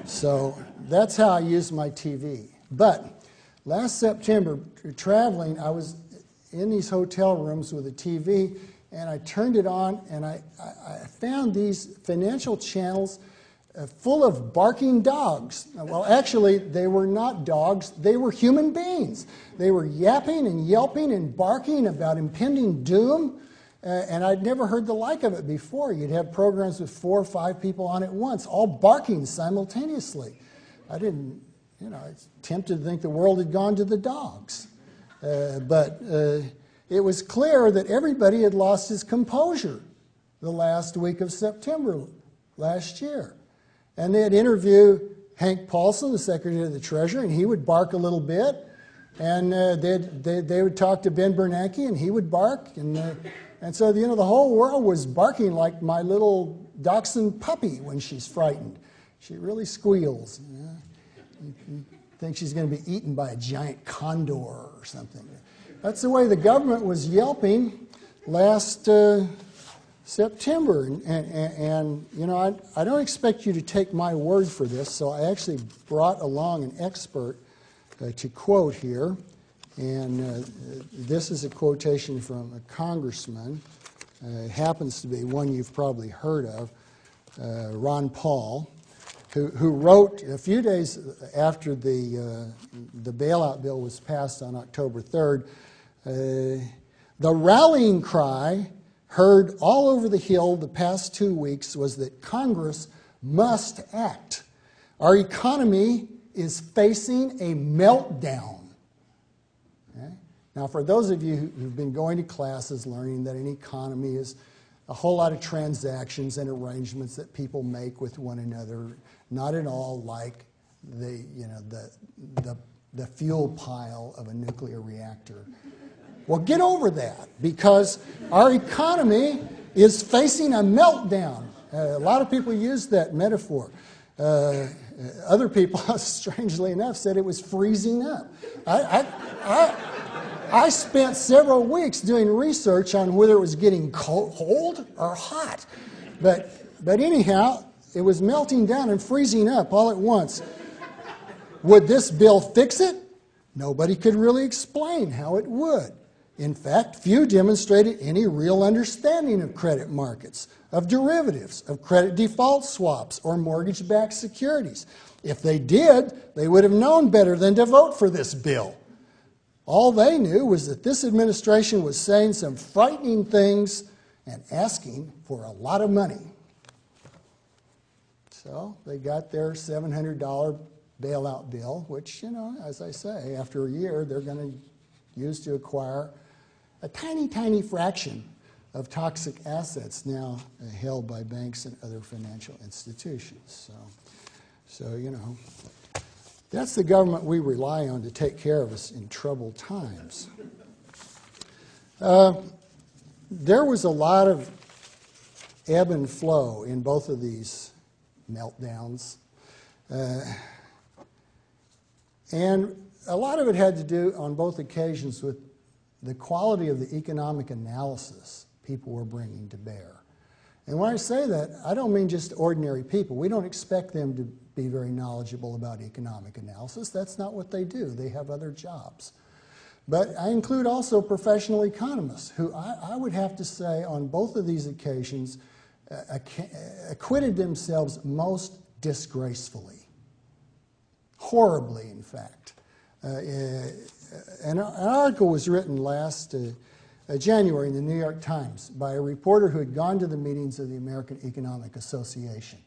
So that's how I use my TV. But last September, traveling, I was in these hotel rooms with a TV, and I turned it on, and I found these financial channels full of barking dogs. Well, actually, they were not dogs. They were human beings. They were yapping and yelping and barking about impending doom, and I'd never heard the like of it before. You'd have programs with 4 or 5 people on at once, all barking simultaneously. I didn't, I was tempted to think the world had gone to the dogs. But it was clear that everybody had lost his composure the last week of September last year. And they'd interview Hank Paulson, the Secretary of the Treasury, and he would bark a little bit. And they would talk to Ben Bernanke, and he would bark. And so, the whole world was barking like my little dachshund puppy when she's frightened. She really squeals. You think she's going to be eaten by a giant condor or something. That's the way the government was yelping last September. And I don't expect you to take my word for this, so I actually brought along an expert to quote here. And this is a quotation from a congressman. It happens to be one you've probably heard of, Ron Paul, who wrote a few days after the bailout bill was passed on October 3rd, the rallying cry heard all over the Hill the past 2 weeks was that Congress must act. Our economy is facing a meltdown. Okay? Now, for those of you who've been going to classes learning that an economy is a whole lot of transactions and arrangements that people make with one another, not at all like the fuel pile of a nuclear reactor. Well, get over that, because our economy is facing a meltdown. A lot of people use that metaphor. Other people, strangely enough, said it was freezing up. I spent several weeks doing research on whether it was getting cold or hot. But anyhow, it was melting down and freezing up all at once. Would this bill fix it? Nobody could really explain how it would. In fact, few demonstrated any real understanding of credit markets, of derivatives, of credit default swaps, or mortgage-backed securities. If they did, they would have known better than to vote for this bill. All they knew was that this administration was saying some frightening things and asking for a lot of money. So they got their $700 bailout bill, which, as I say, after a year, they're going to use to acquire a tiny, tiny fraction of toxic assets now held by banks and other financial institutions. So that's the government we rely on to take care of us in troubled times. There was a lot of ebb and flow in both of these meltdowns. And a lot of it had to do on both occasions with the quality of the economic analysis people were bringing to bear. And when I say that, I don't mean just ordinary people. We don't expect them to be very knowledgeable about economic analysis. That's not what they do. They have other jobs. But I include also professional economists who I would have to say on both of these occasions acquitted themselves most disgracefully. Horribly, in fact. An article was written last January in the New York Times by a reporter who had gone to the meetings of the American Economic Association.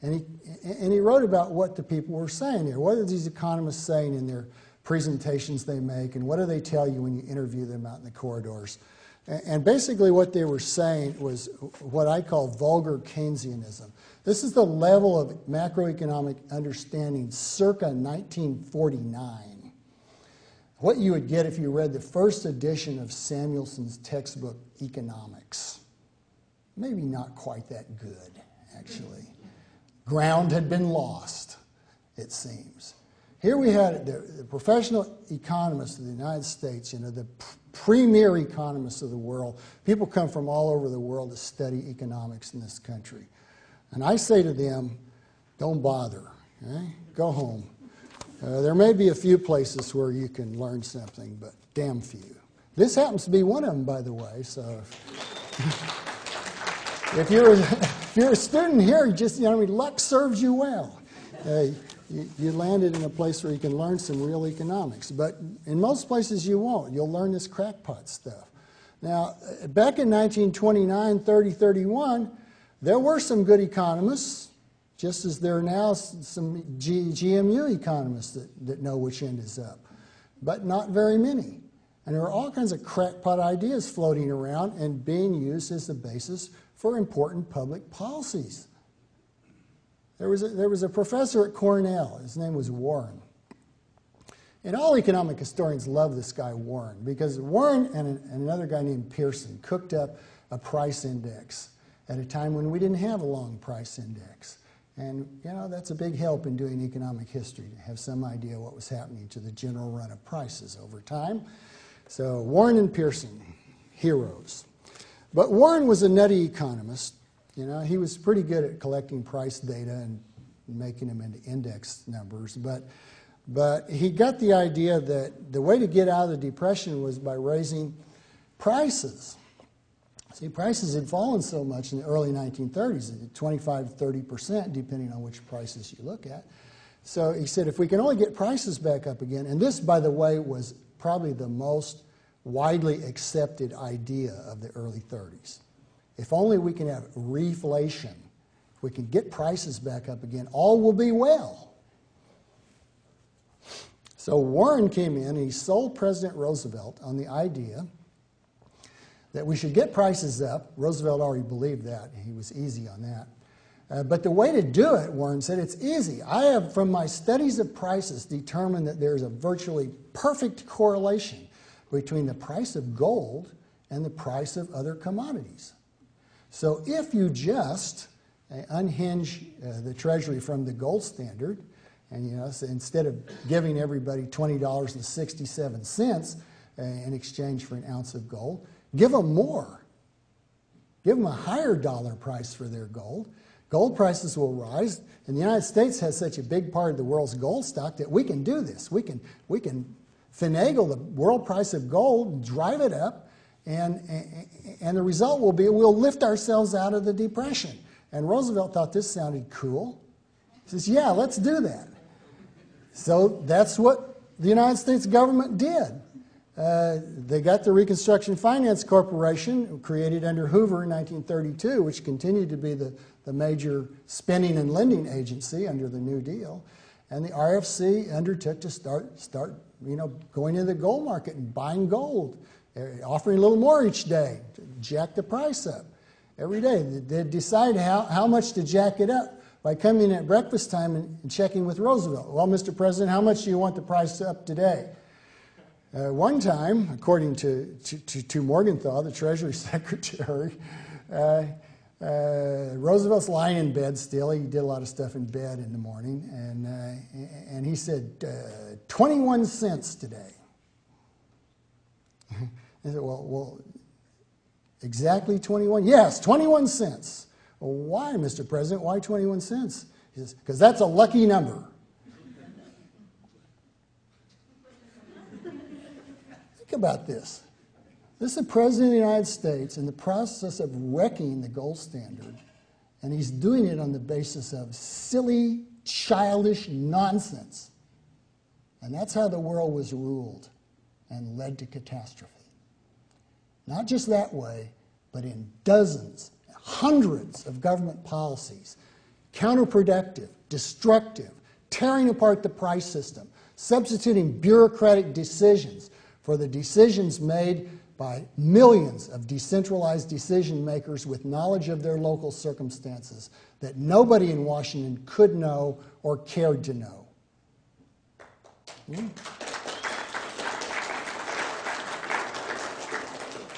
And he wrote about what the people were saying there. What are these economists saying in their presentations they make, and what do they tell you when you interview them out in the corridors? And basically what they were saying was what I call vulgar Keynesianism. This is the level of macroeconomic understanding circa 1949. What you would get if you read the first edition of Samuelson's textbook, Economics. Maybe not quite that good, actually. Ground had been lost, it seems. Here we had the professional economists of the United States, the premier economists of the world. People come from all over the world to study economics in this country. And I say to them, don't bother. Okay? Go home. There may be a few places where you can learn something, but damn few. This happens to be one of them, by the way. So if you're a student here, just luck serves you well. You landed in a place where you can learn some real economics, but in most places you won't. You'll learn this crackpot stuff. Now, back in 1929, 30, 31, there were some good economists, just as there are now some GMU economists that know which end is up, but not very many. And there are all kinds of crackpot ideas floating around and being used as the basis for important public policies. There was a professor at Cornell. His name was Warren. And all economic historians love this guy Warren, because Warren and another guy named Pearson cooked up a price index at a time when we didn't have a long price index. And, that's a big help in doing economic history, to have some idea what was happening to the general run of prices over time. So Warren and Pearson, heroes. But Warren was a nutty economist. He was pretty good at collecting price data and making them into index numbers. But he got the idea that the way to get out of the Depression was by raising prices. See, prices had fallen so much in the early 1930s, 25 to 30%, depending on which prices you look at. So he said, if we can only get prices back up again, and this, by the way, was probably the most widely accepted idea of the early 30s. If only we can have reflation, if we can get prices back up again, all will be well. So Warren came in and he sold President Roosevelt on the idea that we should get prices up. Roosevelt already believed that. He was easy on that. But the way to do it, Warren said, it's easy. I have, from my studies of prices, determined that there's a virtually perfect correlation between the price of gold and the price of other commodities. So if you just unhinge the Treasury from the gold standard, and so instead of giving everybody $20.67 in exchange for an ounce of gold, give them more. Give them a higher dollar price for their gold. Gold prices will rise, and the United States has such a big part of the world's gold stock that we can do this. We can finagle the world price of gold, drive it up, and the result will be we'll lift ourselves out of the Depression. And Roosevelt thought this sounded cool. He says, yeah, let's do that. So that's what the United States government did. They got the Reconstruction Finance Corporation, created under Hoover in 1932, which continued to be the major spending and lending agency under the New Deal. And the RFC undertook to start going into the gold market and buying gold, offering a little more each day to jack the price up every day. They decided how much to jack it up by coming in at breakfast time and checking with Roosevelt. Well, Mr. President, how much do you want the price up today? One time, according to Morgenthau, the Treasury Secretary, Roosevelt's lying in bed still. He did a lot of stuff in bed in the morning, and he said, 21 cents today. I said, well, exactly 21? Yes, 21 cents. Well, why, Mr. President? Why 21 cents? He says, because that's a lucky number. Think about this. This is the President of the United States in the process of wrecking the gold standard, and he's doing it on the basis of silly, childish nonsense. And that's how the world was ruled and led to catastrophe. Not just that way, but in dozens, hundreds of government policies, counterproductive, destructive, tearing apart the price system, substituting bureaucratic decisions for the decisions made by millions of decentralized decision makers with knowledge of their local circumstances that nobody in Washington could know or cared to know.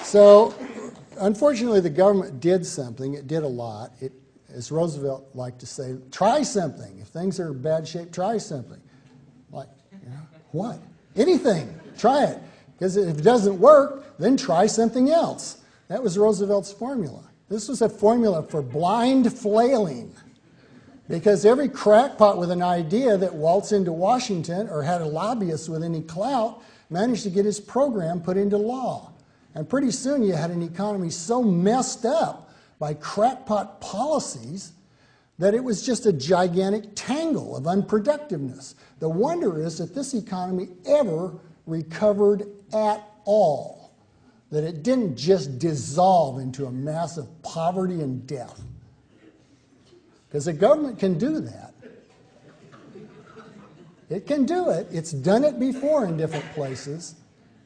So, unfortunately, the government did something. It did a lot. It, as Roosevelt liked to say, try something. If things are in bad shape, try something. Like, what? Anything. Try it. Because if it doesn't work, then try something else. That was Roosevelt's formula. This was a formula for blind flailing. Because every crackpot with an idea that waltzed into Washington or had a lobbyist with any clout managed to get his program put into law. And pretty soon you had an economy so messed up by crackpot policies that it was just a gigantic tangle of unproductiveness. The wonder is that this economy ever recovered at all, that it didn't just dissolve into a mass of poverty and death. Because the government can do that. It can do it. It's done it before in different places.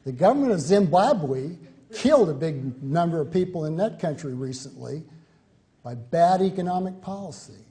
The government of Zimbabwe killed a big number of people in that country recently by bad economic policy.